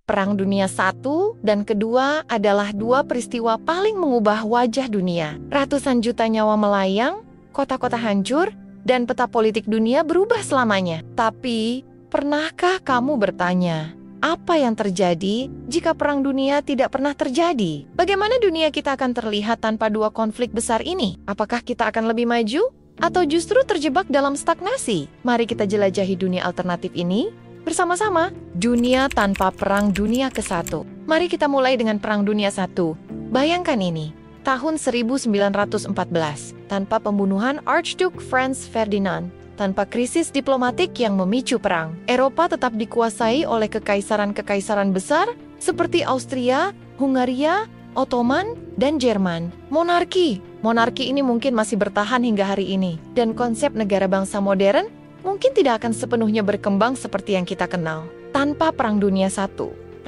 Perang Dunia I dan II adalah dua peristiwa paling mengubah wajah dunia. Ratusan juta nyawa melayang, kota-kota hancur, dan peta politik dunia berubah selamanya. Tapi, pernahkah kamu bertanya, apa yang terjadi jika Perang Dunia tidak pernah terjadi? Bagaimana dunia kita akan terlihat tanpa dua konflik besar ini? Apakah kita akan lebih maju? Atau justru terjebak dalam stagnasi? Mari kita jelajahi dunia alternatif ini bersama-sama. Dunia tanpa Perang Dunia ke-1. Mari kita mulai dengan Perang Dunia I. Bayangkan ini, tahun 1914, tanpa pembunuhan Archduke Franz Ferdinand, tanpa krisis diplomatik yang memicu perang, Eropa tetap dikuasai oleh kekaisaran-kekaisaran besar seperti Austria, Hungaria, Ottoman, dan Jerman. Monarki ini mungkin masih bertahan hingga hari ini, dan konsep negara bangsa modern mungkin tidak akan sepenuhnya berkembang seperti yang kita kenal. Tanpa Perang Dunia I,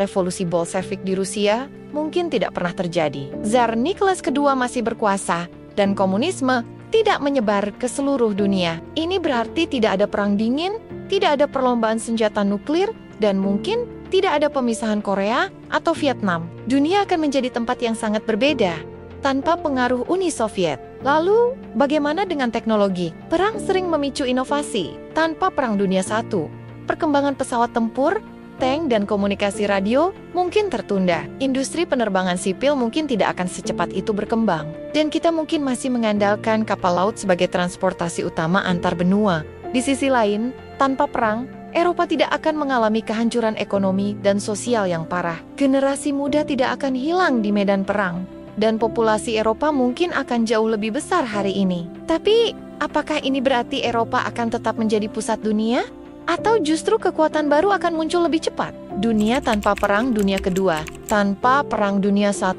revolusi Bolshevik di Rusia mungkin tidak pernah terjadi. Tsar Nicholas II masih berkuasa, dan komunisme tidak menyebar ke seluruh dunia. Ini berarti tidak ada perang dingin, tidak ada perlombaan senjata nuklir, dan mungkin tidak ada pemisahan Korea atau Vietnam. Dunia akan menjadi tempat yang sangat berbeda, tanpa pengaruh Uni Soviet. Lalu, bagaimana dengan teknologi? Perang sering memicu inovasi. Tanpa Perang Dunia I, perkembangan pesawat tempur, tank, dan komunikasi radio mungkin tertunda. Industri penerbangan sipil mungkin tidak akan secepat itu berkembang. Dan kita mungkin masih mengandalkan kapal laut sebagai transportasi utama antar benua. Di sisi lain, tanpa perang, Eropa tidak akan mengalami kehancuran ekonomi dan sosial yang parah. Generasi muda tidak akan hilang di medan perang, dan populasi Eropa mungkin akan jauh lebih besar hari ini. Tapi, apakah ini berarti Eropa akan tetap menjadi pusat dunia? Atau justru kekuatan baru akan muncul lebih cepat? Dunia tanpa Perang Dunia Kedua. Tanpa Perang Dunia I,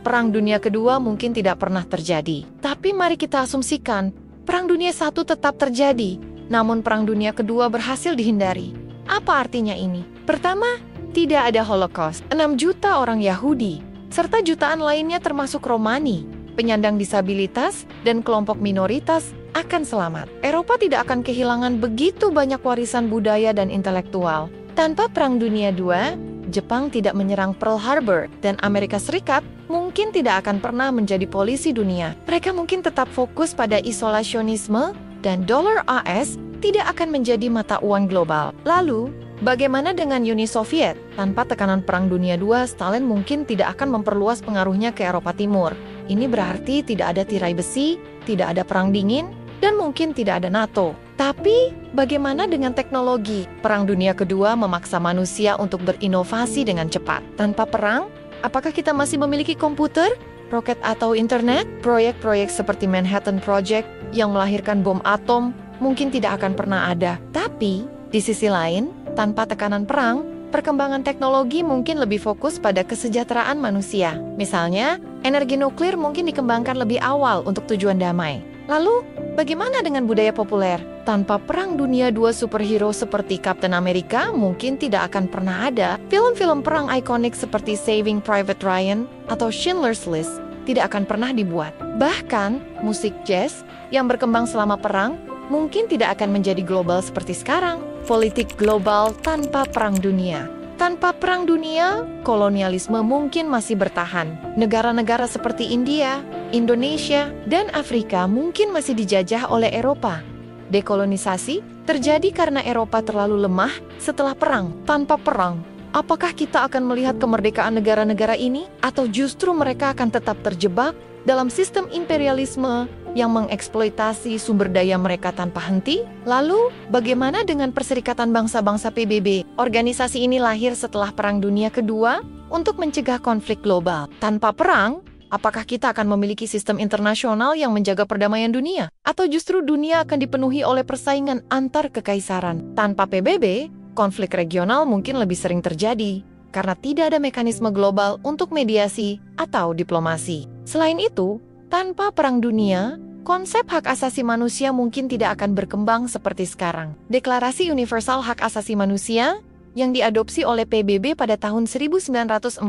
Perang Dunia Kedua mungkin tidak pernah terjadi. Tapi mari kita asumsikan, Perang Dunia I tetap terjadi, namun Perang Dunia Kedua berhasil dihindari. Apa artinya ini? Pertama, tidak ada Holocaust. 6 juta orang Yahudi, serta jutaan lainnya termasuk Romani, penyandang disabilitas, dan kelompok minoritas akan selamat. Eropa tidak akan kehilangan begitu banyak warisan budaya dan intelektual. Tanpa Perang Dunia II, Jepang tidak menyerang Pearl Harbor, dan Amerika Serikat mungkin tidak akan pernah menjadi polisi dunia. Mereka mungkin tetap fokus pada isolasionisme, dan dolar AS tidak akan menjadi mata uang global. Lalu, bagaimana dengan Uni Soviet? Tanpa tekanan Perang Dunia II, Stalin mungkin tidak akan memperluas pengaruhnya ke Eropa Timur. Ini berarti tidak ada tirai besi, tidak ada perang dingin, dan mungkin tidak ada NATO. Tapi, bagaimana dengan teknologi? Perang Dunia Kedua memaksa manusia untuk berinovasi dengan cepat. Tanpa perang, apakah kita masih memiliki komputer, roket atau internet? Proyek-proyek seperti Manhattan Project yang melahirkan bom atom mungkin tidak akan pernah ada. Tapi, di sisi lain, tanpa tekanan perang, perkembangan teknologi mungkin lebih fokus pada kesejahteraan manusia. Misalnya, energi nuklir mungkin dikembangkan lebih awal untuk tujuan damai. Lalu, bagaimana dengan budaya populer? Tanpa Perang Dunia II, superhero seperti Captain America mungkin tidak akan pernah ada. Film-film perang ikonik seperti Saving Private Ryan atau Schindler's List tidak akan pernah dibuat. Bahkan, musik jazz yang berkembang selama perang mungkin tidak akan menjadi global seperti sekarang. Politik global tanpa Perang Dunia. Tanpa Perang Dunia, kolonialisme mungkin masih bertahan. Negara-negara seperti India, Indonesia, dan Afrika mungkin masih dijajah oleh Eropa. Dekolonisasi terjadi karena Eropa terlalu lemah setelah perang. Tanpa perang, apakah kita akan melihat kemerdekaan negara-negara ini? Atau justru mereka akan tetap terjebak dalam sistem imperialisme yang mengeksploitasi sumber daya mereka tanpa henti? Lalu, bagaimana dengan Perserikatan Bangsa-Bangsa PBB? Organisasi ini lahir setelah Perang Dunia Kedua untuk mencegah konflik global. Tanpa perang, apakah kita akan memiliki sistem internasional yang menjaga perdamaian dunia? Atau justru dunia akan dipenuhi oleh persaingan antar kekaisaran? Tanpa PBB, konflik regional mungkin lebih sering terjadi, karena tidak ada mekanisme global untuk mediasi atau diplomasi. Selain itu, tanpa Perang Dunia, konsep hak asasi manusia mungkin tidak akan berkembang seperti sekarang. Deklarasi Universal Hak Asasi Manusia yang diadopsi oleh PBB pada tahun 1948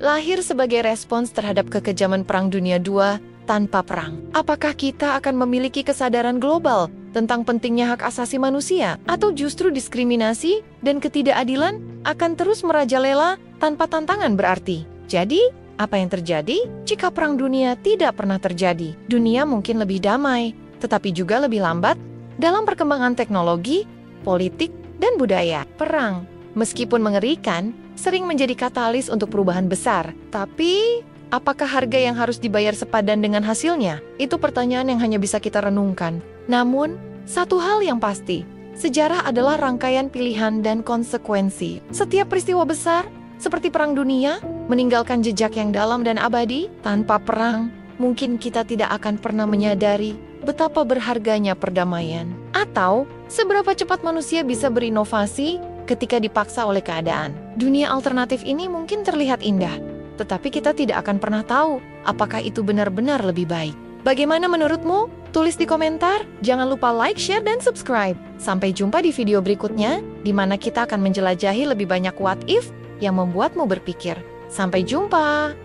lahir sebagai respons terhadap kekejaman Perang Dunia II tanpa perang? Apakah kita akan memiliki kesadaran global tentang pentingnya hak asasi manusia, atau justru diskriminasi dan ketidakadilan akan terus merajalela tanpa tantangan berarti? Jadi, apa yang terjadi jika perang dunia tidak pernah terjadi? Dunia mungkin lebih damai, tetapi juga lebih lambat dalam perkembangan teknologi, politik, dan budaya. Perang, meskipun mengerikan, sering menjadi katalis untuk perubahan besar. Tapi, apakah harga yang harus dibayar sepadan dengan hasilnya? Itu pertanyaan yang hanya bisa kita renungkan. Namun, satu hal yang pasti, sejarah adalah rangkaian pilihan dan konsekuensi. Setiap peristiwa besar, seperti Perang Dunia, meninggalkan jejak yang dalam dan abadi. Tanpa perang, mungkin kita tidak akan pernah menyadari betapa berharganya perdamaian. Atau, seberapa cepat manusia bisa berinovasi ketika dipaksa oleh keadaan. Dunia alternatif ini mungkin terlihat indah, tetapi kita tidak akan pernah tahu apakah itu benar-benar lebih baik. Bagaimana menurutmu? Tulis di komentar. Jangan lupa like, share, dan subscribe. Sampai jumpa di video berikutnya, di mana kita akan menjelajahi lebih banyak what if yang membuatmu berpikir. Sampai jumpa!